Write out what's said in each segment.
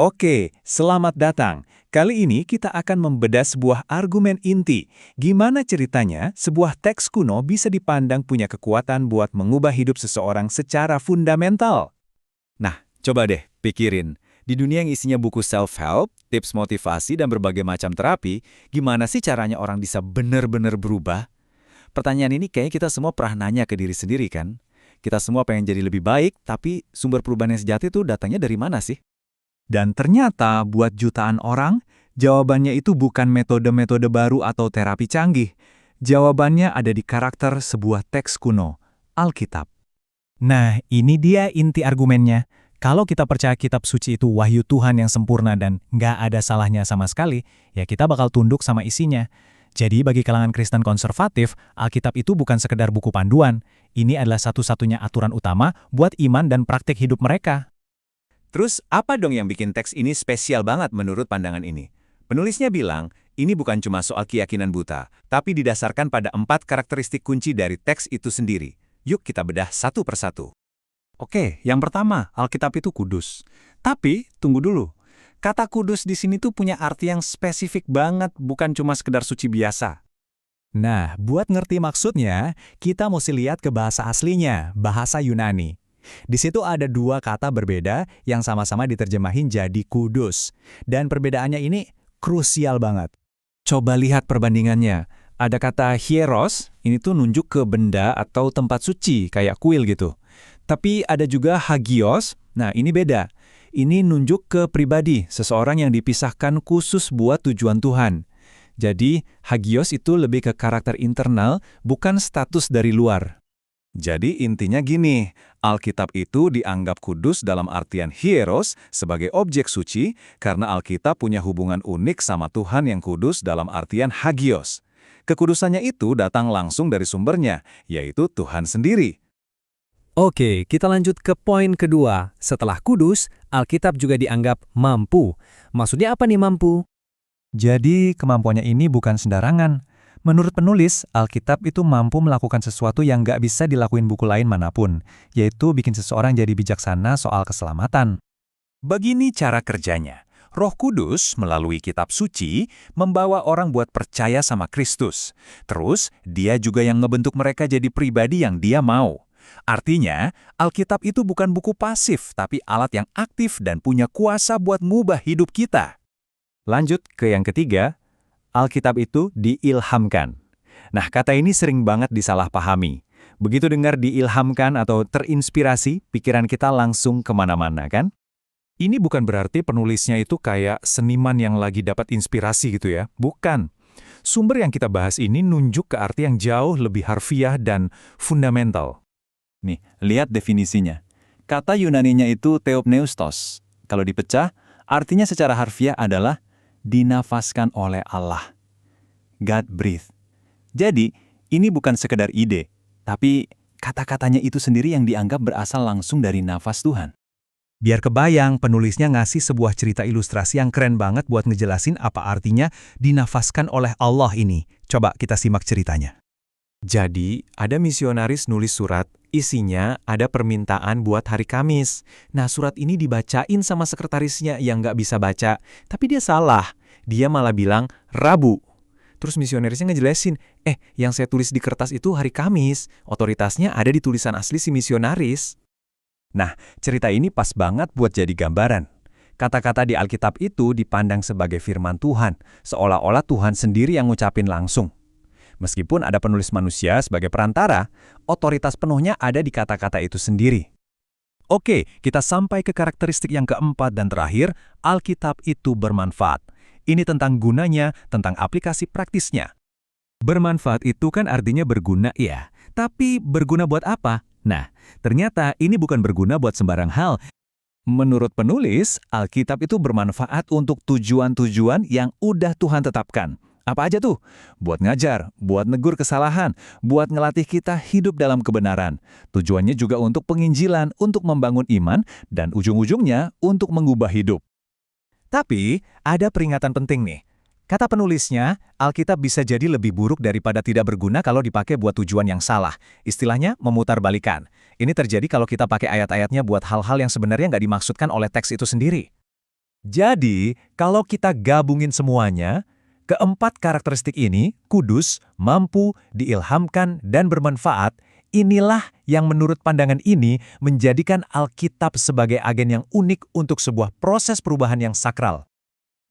Oke, selamat datang. Kali ini kita akan membedah sebuah argumen inti. Gimana ceritanya sebuah teks kuno bisa dipandang punya kekuatan buat mengubah hidup seseorang secara fundamental? Nah, coba deh pikirin. Di dunia yang isinya buku self-help, tips motivasi, dan berbagai macam terapi, gimana sih caranya orang bisa benar-benar berubah? Pertanyaan ini kayaknya kita semua pernah nanya ke diri sendiri kan? Kita semua pengen jadi lebih baik, tapi sumber perubahan yang sejati itu datangnya dari mana sih? Dan ternyata buat jutaan orang, jawabannya itu bukan metode-metode baru atau terapi canggih. Jawabannya ada di karakter sebuah teks kuno, Alkitab. Nah, ini dia inti argumennya. Kalau kita percaya kitab suci itu wahyu Tuhan yang sempurna dan nggak ada salahnya sama sekali, ya kita bakal tunduk sama isinya. Jadi bagi kalangan Kristen konservatif, Alkitab itu bukan sekedar buku panduan. Ini adalah satu-satunya aturan utama buat iman dan praktik hidup mereka. Terus apa dong yang bikin teks ini spesial banget menurut pandangan ini? Penulisnya bilang, ini bukan cuma soal keyakinan buta, tapi didasarkan pada 4 karakteristik kunci dari teks itu sendiri. Yuk kita bedah satu persatu. Oke, yang pertama, Alkitab itu kudus. Tapi, tunggu dulu. Kata kudus di sini tuh punya arti yang spesifik banget, bukan cuma sekedar suci biasa. Nah, buat ngerti maksudnya, kita mesti lihat ke bahasa aslinya, bahasa Yunani. Di situ ada 2 kata berbeda yang sama-sama diterjemahin jadi kudus. Dan perbedaannya ini krusial banget. Coba lihat perbandingannya. Ada kata hieros, ini tuh nunjuk ke benda atau tempat suci, kayak kuil gitu. Tapi ada juga hagios, nah ini beda. Ini nunjuk ke pribadi, seseorang yang dipisahkan khusus buat tujuan Tuhan. Jadi, hagios itu lebih ke karakter internal, bukan status dari luar. Jadi intinya gini, Alkitab itu dianggap kudus dalam artian hieros sebagai objek suci karena Alkitab punya hubungan unik sama Tuhan yang kudus dalam artian hagios. Kekudusannya itu datang langsung dari sumbernya, yaitu Tuhan sendiri. Oke, kita lanjut ke poin kedua. Setelah kudus, Alkitab juga dianggap mampu. Maksudnya apa nih mampu? Jadi, kemampuannya ini bukan sembarangan. Menurut penulis, Alkitab itu mampu melakukan sesuatu yang nggak bisa dilakuin buku lain manapun, yaitu bikin seseorang jadi bijaksana soal keselamatan. Begini cara kerjanya. Roh Kudus melalui kitab suci membawa orang buat percaya sama Kristus. Terus, dia juga yang ngebentuk mereka jadi pribadi yang dia mau. Artinya, Alkitab itu bukan buku pasif, tapi alat yang aktif dan punya kuasa buat ngubah hidup kita. Lanjut ke yang ketiga, Alkitab itu diilhamkan. Nah, kata ini sering banget disalahpahami. Begitu dengar diilhamkan atau terinspirasi, pikiran kita langsung kemana-mana, kan? Ini bukan berarti penulisnya itu kayak seniman yang lagi dapat inspirasi gitu ya. Bukan. Sumber yang kita bahas ini nunjuk ke arti yang jauh lebih harfiah dan fundamental. Nih, lihat definisinya. Kata Yunaninya itu theopneustos. Kalau dipecah, artinya secara harfiah adalah dinafaskan oleh Allah. God breathe. Jadi, ini bukan sekedar ide, tapi kata-katanya itu sendiri yang dianggap berasal langsung dari nafas Tuhan. Biar kebayang, penulisnya ngasih sebuah cerita ilustrasi yang keren banget buat ngejelasin apa artinya dinafaskan oleh Allah ini. Coba kita simak ceritanya. Jadi, ada misionaris nulis surat, isinya ada permintaan buat hari Kamis. Nah, surat ini dibacain sama sekretarisnya yang nggak bisa baca, tapi dia salah. Dia malah bilang, Rabu. Terus misionarisnya ngejelasin, yang saya tulis di kertas itu hari Kamis, otoritasnya ada di tulisan asli si misionaris. Nah, cerita ini pas banget buat jadi gambaran. Kata-kata di Alkitab itu dipandang sebagai firman Tuhan, seolah-olah Tuhan sendiri yang ngucapin langsung. Meskipun ada penulis manusia sebagai perantara, otoritas penuhnya ada di kata-kata itu sendiri. Oke, kita sampai ke karakteristik yang keempat dan terakhir, Alkitab itu bermanfaat. Ini tentang gunanya, tentang aplikasi praktisnya. Bermanfaat itu kan artinya berguna ya, tapi berguna buat apa? Nah, ternyata ini bukan berguna buat sembarang hal. Menurut penulis, Alkitab itu bermanfaat untuk tujuan-tujuan yang udah Tuhan tetapkan. Apa aja tuh? Buat ngajar, buat negur kesalahan, buat ngelatih kita hidup dalam kebenaran. Tujuannya juga untuk penginjilan, untuk membangun iman, dan ujung-ujungnya untuk mengubah hidup. Tapi, ada peringatan penting nih. Kata penulisnya, Alkitab bisa jadi lebih buruk daripada tidak berguna kalau dipakai buat tujuan yang salah. Istilahnya, memutarbalikan. Ini terjadi kalau kita pakai ayat-ayatnya buat hal-hal yang sebenarnya nggak dimaksudkan oleh teks itu sendiri. Jadi, kalau kita gabungin semuanya, keempat karakteristik ini, kudus, mampu, diilhamkan, dan bermanfaat, inilah yang menurut pandangan ini menjadikan Alkitab sebagai agen yang unik untuk sebuah proses perubahan yang sakral.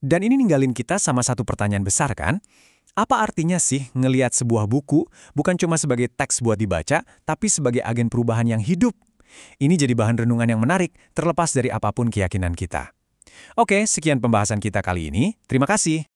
Dan ini ninggalin kita sama satu pertanyaan besar kan? Apa artinya sih ngelihat sebuah buku bukan cuma sebagai teks buat dibaca, tapi sebagai agen perubahan yang hidup? Ini jadi bahan renungan yang menarik, terlepas dari apapun keyakinan kita. Oke, sekian pembahasan kita kali ini. Terima kasih.